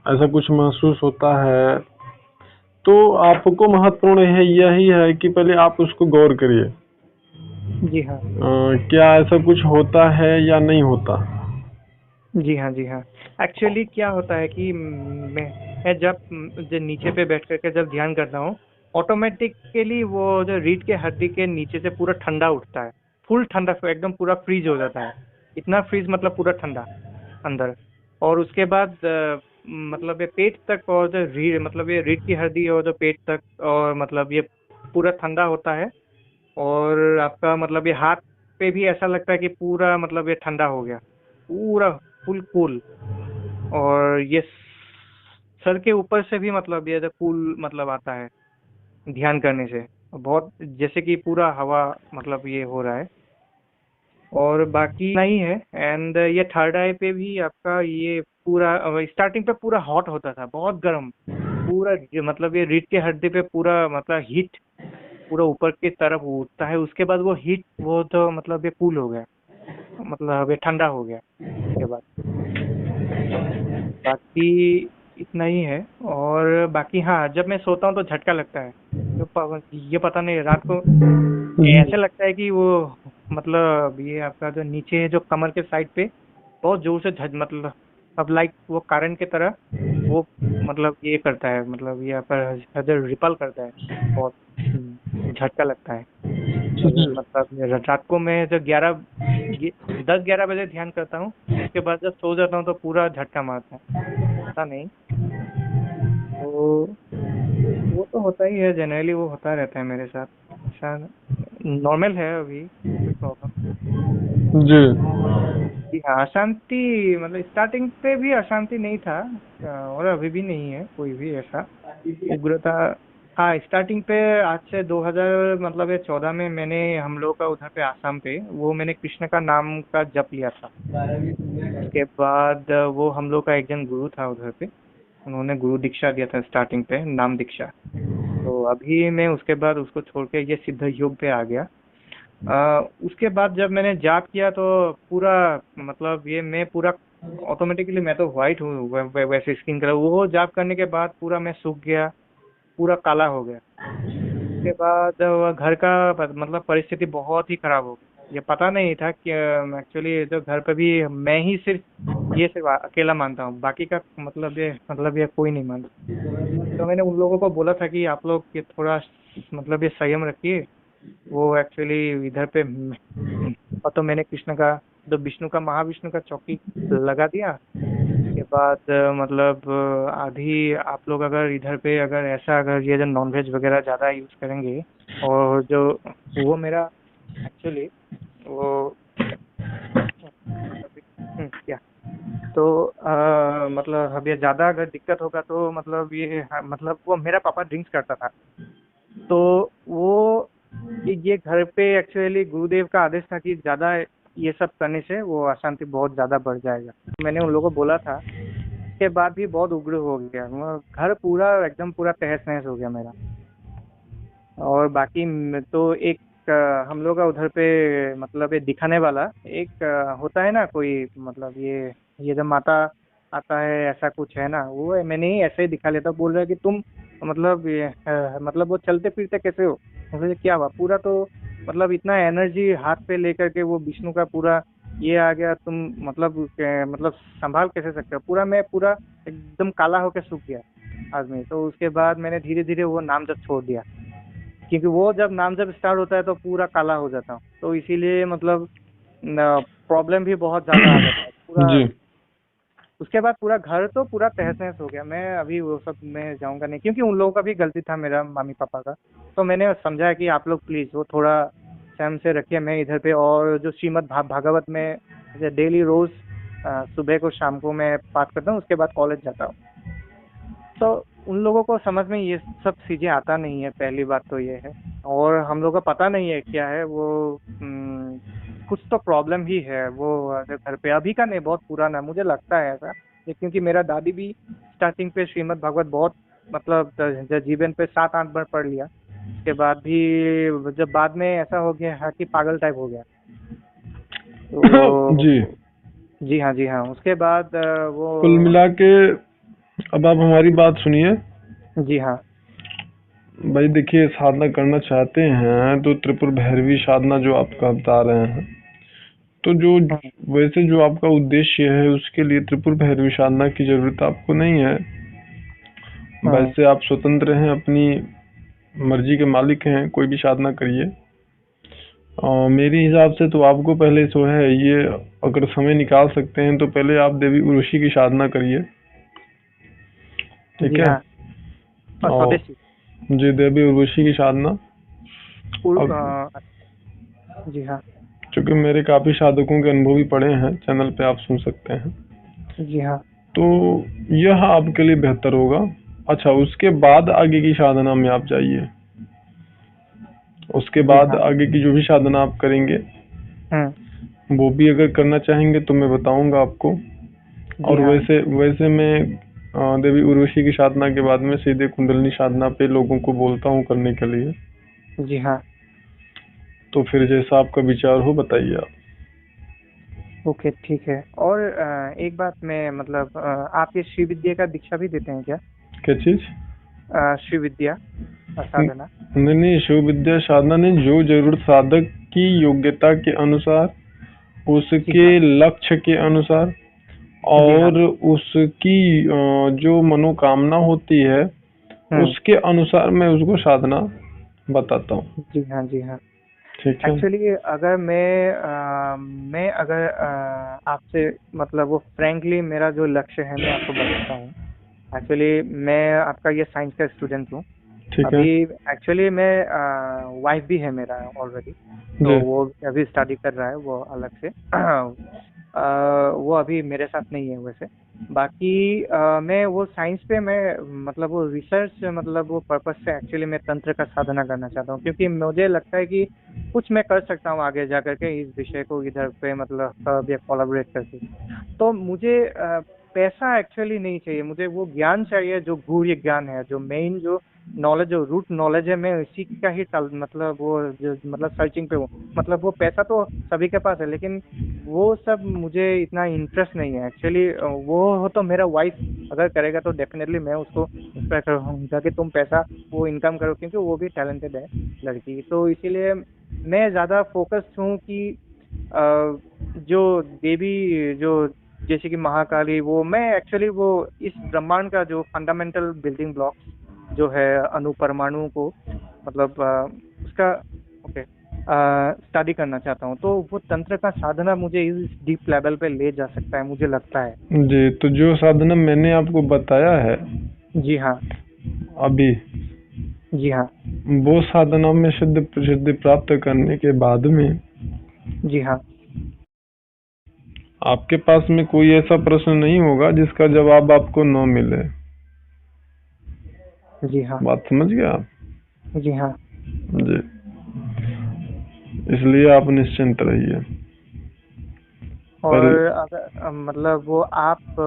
ऐसा कुछ महसूस होता है, तो आपको महत्वपूर्ण है यही है कि पहले आप उसको गौर करिए। जी हाँ। क्या ऐसा कुछ होता है या नहीं होता? जी हाँ, जी हाँ। एक्चुअली क्या होता है कि मैं जब नीचे पे बैठ करके जब ध्यान करता हूँ, ऑटोमेटिकली वो जो रीढ़ के हड्डी के नीचे से पूरा ठंडा उठता है। फुल ठंडा, एकदम पूरा फ्रीज हो जाता है। इतना फ्रीज मतलब पूरा ठंडा अंदर। और उसके बाद मतलब ये पेट तक, और जो रीढ़ मतलब ये रीढ़ की हड्डी और जो पेट तक, और मतलब ये पूरा ठंडा होता है। और आपका मतलब ये हाथ पे भी ऐसा लगता है कि पूरा मतलब ये ठंडा हो गया, पूरा फुल कूल। और ये सर के ऊपर से भी मतलब ये जो कूल मतलब आता है ध्यान करने से, बहुत जैसे कि पूरा हवा मतलब ये हो रहा है। और बाकी नहीं है। एंड ये थर्ड आई पे भी आपका ये पूरा स्टार्टिंग पे पूरा हॉट होता था, बहुत गर्म। पूरा मतलब ये रीढ़ के हड्डी पे पूरा मतलब हीट पूरा ऊपर की तरफ उठता है। उसके बाद वो हीट वो तो मतलब ये कूल हो गया, मतलब ये ठंडा हो गया उसके बाद। बाकी इतना ही है। और बाकी हाँ, जब मैं सोता हूँ तो झटका लगता है। ये पता नहीं रात को जी। ऐसे लगता है कि वो मतलब ये आपका जो नीचे है जो कमर के साइड पे बहुत जोर से झट मतलब अब लाइक वो करंट की तरह वो मतलब ये करता है, मतलब ये पर रिपल करता है बहुत। झटका लगता है। जी। मतलब रात को मैं जब 10-11 बजे ध्यान करता हूँ, उसके बाद जब सो जाता हूँ तो पूरा झटका मारता है। पता नहीं। तो वो तो होता ही है, जनरली वो होता रहता है मेरे साथ। ऐसा नॉर्मल है अभी, कोई प्रॉब्लम। जी। जी हाँ, अशांति मतलब स्टार्टिंग पे भी अशांति नहीं था। और अभी भी नहीं है कोई भी ऐसा उग्रता। हाँ, स्टार्टिंग पे आज से 2000 मतलब ये 14 में मैंने हम लोग का उधर पे आसाम पे वो मैंने कृष्ण का नाम का जप लिया था। उसके बाद वो हम लोग का एक जन गुरु था उधर पे, उन्होंने गुरु दीक्षा दिया था स्टार्टिंग पे, नाम दीक्षा। तो अभी मैं उसके बाद उसको छोड़ के ये सिद्ध योग पे आ गया। उसके बाद जब मैंने जाप किया तो पूरा मतलब ये मैं पूरा ऑटोमेटिकली मैं तो वाइट हूँ वैसे स्किन कलर, वो जाप करने के बाद पूरा मैं सूख गया, पूरा काला हो गया। उसके बाद घर का मतलब परिस्थिति बहुत ही खराब हो गई। ये पता नहीं था कि एक्चुअली जो घर पे भी मैं ही सिर्फ ये सिर्फ अकेला मानता हूँ, बाकी का मतलब ये कोई नहीं मानता। तो मैंने उन लोगों को बोला था कि आप लोग ये थोड़ा मतलब ये संयम रखिए। वो एक्चुअली इधर पे और तो मैंने कृष्ण का जो विष्णु का महाविष्णु का चौकी लगा दिया। उसके बाद मतलब आधी आप लोग अगर इधर पे अगर ऐसा अगर ये जो नॉनवेज वगैरह ज़्यादा यूज़ करेंगे, और जो वो मेरा एक्चुअली वो क्या तो मतलब अब ये ज़्यादा अगर दिक्कत होगा तो मतलब ये मतलब वो मेरा पापा ड्रिंक्स करता था। तो वो ये घर पे एक्चुअली गुरुदेव का आदेश था कि ज़्यादा ये सब करने से वो अशांति बहुत ज़्यादा बढ़ जाएगा। मैंने उन लोगों को बोला था, उसके बाद भी बहुत उग्र हो गया, वो घर पूरा एकदम पूरा तहस नहस हो गया मेरा। और बाकी तो एक हम लोग का उधर पे मतलब ये दिखाने वाला एक होता है ना कोई, मतलब ये जब माता आता है ऐसा कुछ है ना, वो मैंने ही ऐसे ही दिखा लेता। बोल रहा है कि तुम मतलब ये मतलब वो चलते फिरते कैसे हो। मतलब क्या हुआ पूरा तो मतलब इतना एनर्जी हाथ पे लेकर के वो विष्णु का पूरा ये आ गया, तुम मतलब मतलब संभाल कैसे सकते हो। पूरा मैं पूरा एकदम काला होकर सूख गया आदमी। तो उसके बाद मैंने धीरे धीरे वो नाम जब छोड़ दिया, क्योंकि वो जब नाम जब स्टार्ट होता है तो पूरा काला हो जाता हूँ, तो इसीलिए मतलब प्रॉब्लम भी बहुत ज्यादा आ जाता है पूरा। जी। उसके बाद पूरा घर तो पूरा तहस नहस हो गया। मैं अभी वो सब में जाऊंगा नहीं, क्योंकि उन लोगों का भी गलती था, मेरा मम्मी पापा का। तो मैंने समझा कि आप लोग प्लीज वो थोड़ा सहम से रखिए। मैं इधर पे और जो श्रीमद् भागवत में डेली रोज सुबह को शाम को मैं पाठ करता हूँ, उसके बाद कॉलेज जाता हूँ। तो उन लोगों को समझ में ये सब चीजें आता नहीं है, पहली बात तो ये है। और हम लोग को पता नहीं है क्या है वो। कुछ तो प्रॉब्लम ही है वो जो घर पे अभी का नहीं, बहुत पुराना मुझे लगता है ऐसा। ये क्योंकि मेरा दादी भी स्टार्टिंग पे श्रीमद् भागवत बहुत मतलब जीवन पे 7-8 बार पढ़ लिया। उसके बाद भी जब बाद में ऐसा हो गया है कि पागल टाइप हो गया। तो जी। जी हाँ, जी हाँ। उसके बाद वो कुल मिला के अब आप हमारी बात सुनिए जी हाँ। भाई। देखिए, साधना करना चाहते हैं तो त्रिपुर भैरवी साधना जो आपका बता रहे हैं, तो जो हम्म, वैसे जो आपका उद्देश्य है उसके लिए त्रिपुर भैरवी साधना की जरूरत आपको नहीं है। हम्म, वैसे आप स्वतंत्र हैं, अपनी मर्जी के मालिक हैं, कोई भी साधना करिए। मेरे हिसाब से तो आपको पहले जो है ये, अगर समय निकाल सकते हैं तो पहले आप देवी उर्वशी की साधना करिए। ठीक जी है। हाँ। और और स्वदेशी। जी, देवी उर्वशी की साधना। अब जी हाँ। चूंकि मेरे काफी साधकों के अनुभव भी पड़े हैं, चैनल पे आप सुन सकते हैं, जी हाँ। तो यह आपके लिए बेहतर होगा। अच्छा, उसके बाद आगे की साधना में आप जाइए। उसके जी बाद हाँ। आगे की जो भी साधना आप करेंगे हम्म। वो भी अगर करना चाहेंगे तो मैं बताऊंगा आपको। जी और हाँ। वैसे मैं देवी उर्वशी की साधना के बाद में सीधे कुंडलिनी साधना पे लोगों को बोलता हूँ करने के लिए। जी हाँ। तो फिर जैसा आपका विचार हो बताइए आप। ओके, ठीक है। और एक बात मैं मतलब आप ये श्री विद्या का दीक्षा भी देते हैं क्या? क्या चीज? श्री विद्या साधना। नहीं नहीं, शिव विद्या साधना नहीं, जो जरूरत साधक की योग्यता के अनुसार, जी उसके हाँ। लक्ष्य के अनुसार, जी हाँ। और उसकी जो मनोकामना होती है हम्म। उसके अनुसार मैं उसको साधना बताता हूँ। जी हाँ। जी हाँ। ठीक है। एक्चुअली अगर मैं अगर आपसे मतलब वो फ्रैंकली मेरा जो लक्ष्य है मैं आपको बताता हूँ। एक्चुअली मैं आपका ये साइंस का स्टूडेंट हूँ। ठीक है। अभी एक्चुअली मैं वाइफ भी है मेरा ऑलरेडी। तो जी। वो अभी स्टडी कर रहा है वो अलग से। वो अभी मेरे साथ नहीं है वैसे। बाकी मैं वो साइंस पे मैं मतलब वो रिसर्च मतलब वो पर्पस से एक्चुअली मैं तंत्र का साधना करना चाहता हूँ, क्योंकि मुझे लगता है कि कुछ मैं कर सकता हूँ आगे जा करके इस विषय को इधर पे मतलब सब या कोलैबोरेट करके। तो मुझे पैसा एक्चुअली नहीं चाहिए, मुझे वो ज्ञान चाहिए जो गूढ़ ज्ञान है, जो मेन जो नॉलेज, जो रूट नॉलेज है, मैं उसी का ही मतलब वो जो मतलब सर्चिंग पे हूँ। मतलब वो पैसा तो सभी के पास है, लेकिन वो सब मुझे इतना इंटरेस्ट नहीं है एक्चुअली। वो हो तो मेरा वाइफ अगर करेगा तो डेफिनेटली मैं उसको इंस्पायर करूँगा कि तुम पैसा वो इनकम करो, क्योंकि वो भी टैलेंटेड है लड़की। तो इसीलिए मैं ज़्यादा फोकस्ड हूँ कि जो देवी जो जैसे कि महाकाली, वो मैं एक्चुअली वो इस ब्रह्मांड का जो फंडामेंटल बिल्डिंग ब्लॉक्स जो है अणु परमाणु को मतलब उसका ओके स्टडी करना चाहता हूँ। तो वो तंत्र का साधना मुझे इस डीप लेवल पे ले जा सकता है, मुझे लगता है। जी, तो जो साधना मैंने आपको बताया है जी हाँ। अभी, जी हाँ। वो साधना में सिद्ध प्रसिद्धि प्राप्त करने के बाद में जी हाँ। आपके पास में कोई ऐसा प्रश्न नहीं होगा जिसका जवाब आपको न मिले। जी हाँ। बात समझ गए आप? जी हाँ। जी, इसलिए आप निश्चिंत रहिए। और पहले अगर मतलब वो आप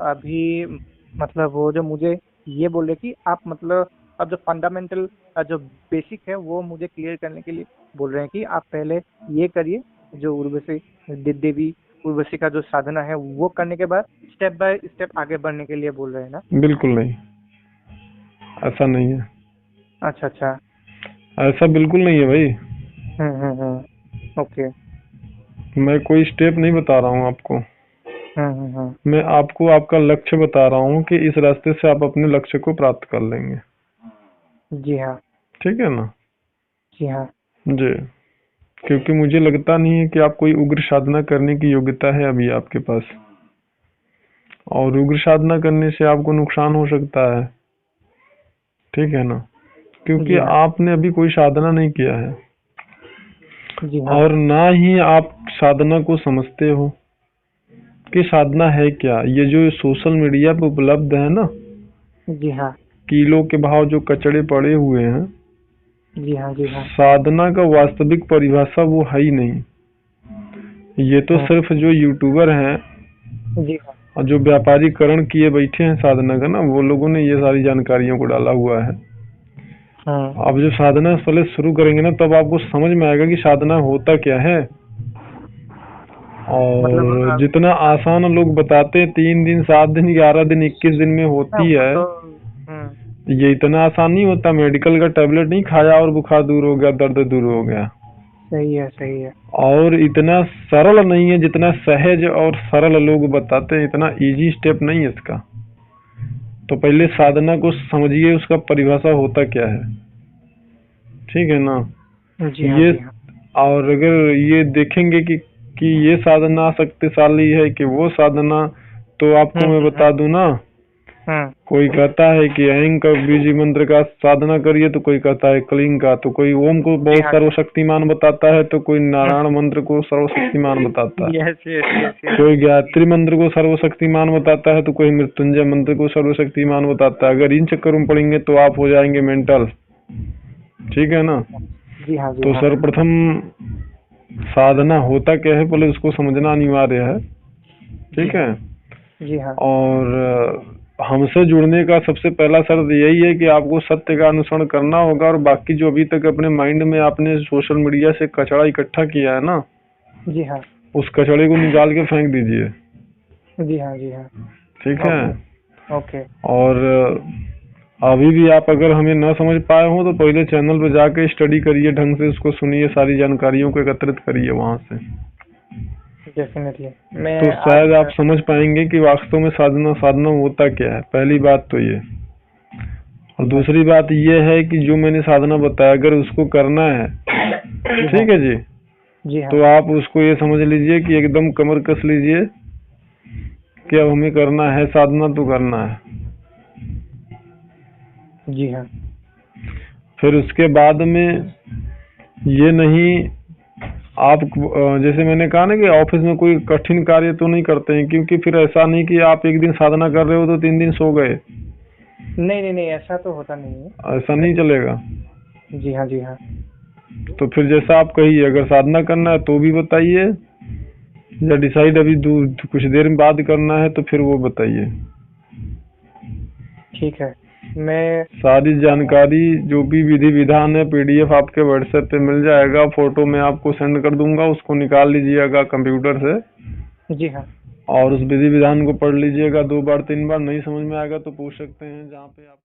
अभी मतलब वो जो मुझे ये बोले कि आप मतलब अब जो फंडामेंटल जो बेसिक है वो मुझे क्लियर करने के लिए बोल रहे हैं कि आप पहले ये करिए, जो उर्वशी देवी उर्वशी का जो साधना है वो करने के बाद स्टेप बाय स्टेप आगे बढ़ने के लिए बोल रहे हैं ना? बिल्कुल नहीं, ऐसा नहीं है। अच्छा अच्छा। ऐसा बिल्कुल नहीं है भाई। ओके। मैं कोई स्टेप नहीं बता रहा हूँ आपको। हम्म। मैं आपको आपका लक्ष्य बता रहा हूँ कि इस रास्ते से आप अपने लक्ष्य को प्राप्त कर लेंगे। जी हाँ। ठीक है ना? जी हाँ। जी, क्योंकि मुझे लगता नहीं है कि आप कोई उग्र साधना करने की योग्यता है अभी आपके पास, और उग्र साधना करने से आपको नुकसान हो सकता है। ठीक है ना? क्योंकि जी हाँ। आपने अभी कोई साधना नहीं किया है, जी हाँ। और ना ही आप साधना को समझते हो कि साधना है क्या। ये जो सोशल मीडिया पे उपलब्ध है ना, जी हाँ। किलो के भाव जो कचड़े पड़े हुए हैं, जी हाँ। जी हाँ। साधना का वास्तविक परिभाषा वो है ही नहीं। ये तो हाँ। सिर्फ जो यूट्यूबर हैं जी हाँ। और जो व्यापारीकरण किए बैठे हैं साधना का ना, वो लोगों ने ये सारी जानकारियों को डाला हुआ है। हाँ। अब जब साधना पहले शुरू करेंगे ना, तब आपको समझ में आएगा कि साधना होता क्या है। और मतलब जितना आसान लोग बताते हैं 3 दिन 7 दिन 11 दिन 21 दिन में होती वो है, तो ये इतना आसान नहीं होता। मेडिकल का टैबलेट नहीं खाया और बुखार दूर हो गया, दर्द दूर हो गया। सही है, सही है। और इतना सरल नहीं है जितना सहज और सरल लोग बताते हैं, इतना इजी स्टेप नहीं है इसका। तो पहले साधना को समझिए, उसका परिभाषा होता क्या है, ठीक है ना। जी हाँ, ये जी हाँ। और अगर ये देखेंगे कि ये साधना शक्तिशाली है कि वो साधना, तो आपको मैं बता दूं ना, कोई कहता है कि ऐं का बीज मंत्र का साधना करिए, तो कोई कहता है क्लीं का, तो कोई ओम को बहुत हाँ। सर्वशक्तिमान बताता है, तो कोई नारायण मंत्र को सर्वशक्तिमान बताता है, यस, यस, यस, कोई गायत्री मंत्र को सर्वशक्तिमान बताता है, तो कोई मृत्युंजय मंत्र को सर्वशक्तिमान बताता है। अगर इन चक्करों में पढ़ेंगे तो आप हो जाएंगे मेंटल, ठीक है ना। जी हाँ, जी तो हाँ। सर्वप्रथम साधना होता क्या है पहले उसको समझना अनिवार्य है, ठीक है। जी हाँ। और हमसे जुड़ने का सबसे पहला शर्त यही है कि आपको सत्य का अनुसरण करना होगा, और बाकी जो अभी तक अपने माइंड में आपने सोशल मीडिया से कचरा इकट्ठा किया है ना, जी हाँ। उस कचड़े को निकाल के फेंक दीजिए, जी हाँ, जी हाँ। ठीक है। ओके। और अभी भी आप अगर हमें न समझ पाए हो तो पहले चैनल पे जाके स्टडी करिए, ढंग से उसको सुनिए, सारी जानकारियों को एकत्रित करिए वहां से, डेफिनेटली मैं तो शायद आप समझ पाएंगे कि वास्तव में साधना होता क्या है। पहली बात तो ये। और दूसरी बात ये है कि जो मैंने साधना बताया, अगर उसको करना है, ठीक है जी, जी हाँ। तो आप उसको ये समझ लीजिए कि एकदम कमर कस लीजिए कि अब हमें करना है साधना, तो करना है। जी हाँ। फिर उसके बाद में ये नहीं, आप जैसे मैंने कहा ना कि ऑफिस में कोई कठिन कार्य तो नहीं करते हैं, क्योंकि फिर ऐसा नहीं कि आप एक दिन साधना कर रहे हो तो 3 दिन सो गए, नहीं नहीं नहीं, ऐसा तो होता नहीं है। ऐसा नहीं चलेगा। जी हाँ, जी हाँ। तो फिर जैसा आप कहिए, अगर साधना करना है तो भी बताइए, या डिसाइड अभी कुछ देर में बाद करना है तो फिर वो बताइए। ठीक है, मैं सारी जानकारी जो भी विधि विधान है पीडीएफ आपके व्हाट्सएप पे मिल जाएगा, फोटो में आपको सेंड कर दूंगा, उसको निकाल लीजिएगा कंप्यूटर से। जी हाँ। और उस विधि विधान को पढ़ लीजिएगा 2 बार 3 बार, नहीं समझ में आएगा तो पूछ सकते हैं जहाँ पे आप